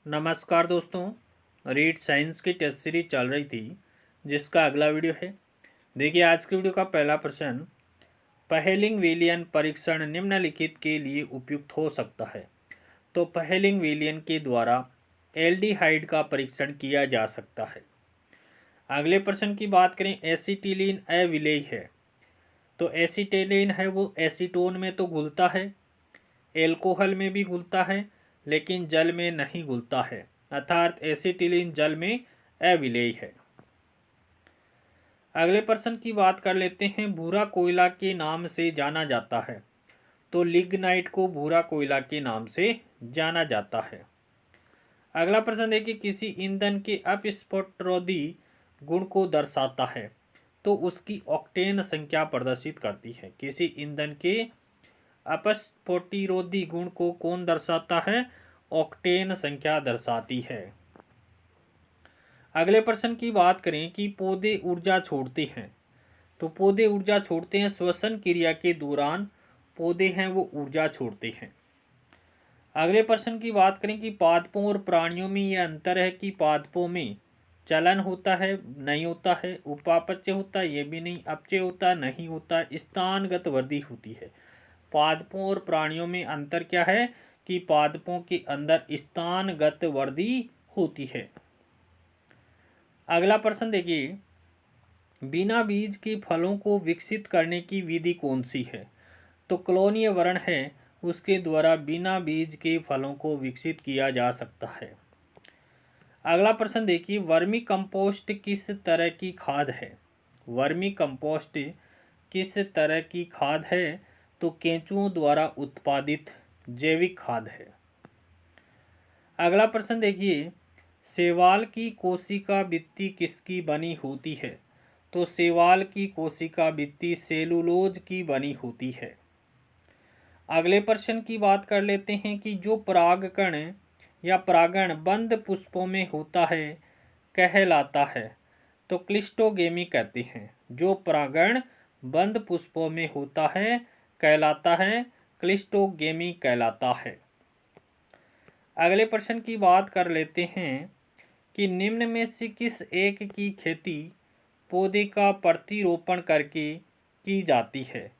नमस्कार दोस्तों, read science की टेस्ट सीरीज चल रही थी जिसका अगला वीडियो है। देखिए आज की वीडियो का पहला प्रश्न, पहेलिंग-विलियन परीक्षण निम्नलिखित के लिए उपयुक्त हो सकता है। तो पहेलिंग-विलियन के द्वारा एल्डिहाइड का परीक्षण किया जा सकता है। अगले प्रश्न की बात करें, एसिटिलीन अविलेय है। तो एसिटिलीन है वो एसीटोन में तो घुलता है, एल्कोहल में भी घुलता है, लेकिन जल में नहीं घुलता है, अर्थात एसिटिलीन जल में अविलेय है। अगले प्रश्न की बात कर लेते हैं, भूरा कोयला के नाम से जाना जाता है। तो लिग्नाइट को भूरा कोयला के नाम से जाना जाता है। अगला प्रश्न देखिए, किसी ईंधन के अपस्फोटरोधी गुण को दर्शाता है। तो उसकी ऑक्टेन संख्या प्रदर्शित करती है। किसी ईंधन के अपस्फोटिरोधी गुण को कौन दर्शाता है? ऑक्टेन संख्या दर्शाती है। अगले प्रश्न की बात करें कि पौधे ऊर्जा छोड़ते हैं। तो पौधे ऊर्जा छोड़ते हैं, श्वसन क्रिया के दौरान पौधे हैं वो ऊर्जा छोड़ते हैं। अगले प्रश्न की बात करें कि पादपों और प्राणियों में यह अंतर है कि पादपों में चलन होता है नहीं होता है, उपापचय होता है ये भी नहीं, अपचय होता नहीं होता, स्थानगत वृद्धि होती है। पादपों और प्राणियों में अंतर क्या है कि पादपों के अंदर स्थानगत वृद्धि होती है। अगला प्रश्न देखिए, बिना बीज के फलों को विकसित करने की विधि कौन सी है? तो क्लोनीय वर्ण है उसके द्वारा बिना बीज के फलों को विकसित किया जा सकता है। अगला प्रश्न देखिए, वर्मी कंपोस्ट किस तरह की खाद है? वर्मी कंपोस्ट किस तरह की खाद है? तो केंचुओं द्वारा उत्पादित जैविक खाद है। अगला प्रश्न देखिए, शैवाल की कोशिका भित्ति किसकी बनी होती है? तो शैवाल की कोशिका भित्ति सेलुलोज की बनी होती है। अगले प्रश्न की बात कर लेते हैं कि जो परागकण या परागण बंद पुष्पों में होता है कहलाता है। तो क्लिस्टोगेमी कहते हैं। जो परागण बंद पुष्पों में होता है कहलाता है क्लिस्टोगेमी कहलाता है। अगले प्रश्न की बात कर लेते हैं कि निम्न में से किस एक की खेती पौधे का प्रतिरोपण करके की जाती है?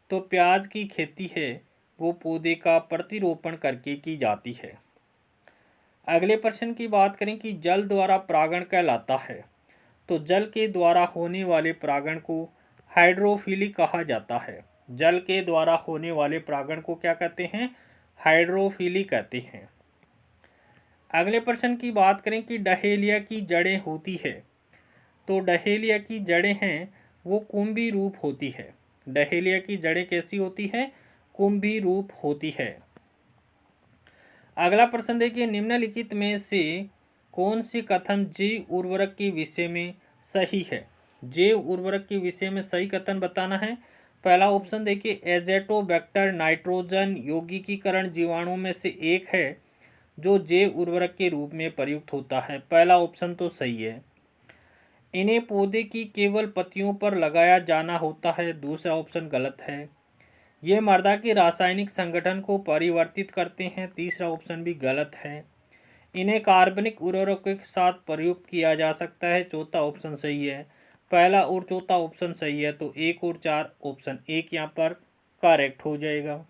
तो प्याज की खेती है वो पौधे का प्रतिरोपण करके की जाती है। अगले प्रश्न की बात करें कि जल द्वारा परागण कहलाता है। तो जल के द्वारा होने वाले परागण को हाइड्रोफिली कहा जाता है। जल के द्वारा होने वाले परागण को क्या कहते हैं? हाइड्रोफिली कहते हैं। अगले प्रश्न की बात करें कि डहेलिया की जड़ें होती है। तो डहेलिया की जड़ें हैं वो कुंभी रूप होती है। डहेलिया की जड़ें कैसी होती है? कुंभी रूप होती है। अगला प्रश्न देखिए, निम्नलिखित में से कौन सी कथन जैव उर्वरक के विषय में सही है? जैव उर्वरक के विषय में सही कथन बताना है। पहला ऑप्शन देखिए, एजेटोबैक्टर नाइट्रोजन यौगिकीकरण जीवाणु में से एक है जो जैव उर्वरक के रूप में प्रयुक्त होता है। पहला ऑप्शन तो सही है। इन्हें पौधे की केवल पत्तियों पर लगाया जाना होता है। दूसरा ऑप्शन गलत है। ये मृदा के रासायनिक संगठन को परिवर्तित करते हैं। तीसरा ऑप्शन भी गलत है। इन्हें कार्बनिक उर्वरकों के साथ प्रयुक्त किया जा सकता है। चौथा ऑप्शन सही है। पहला और चौथा ऑप्शन सही है तो 1 और 4 ऑप्शन 1 यहाँ पर करेक्ट हो जाएगा।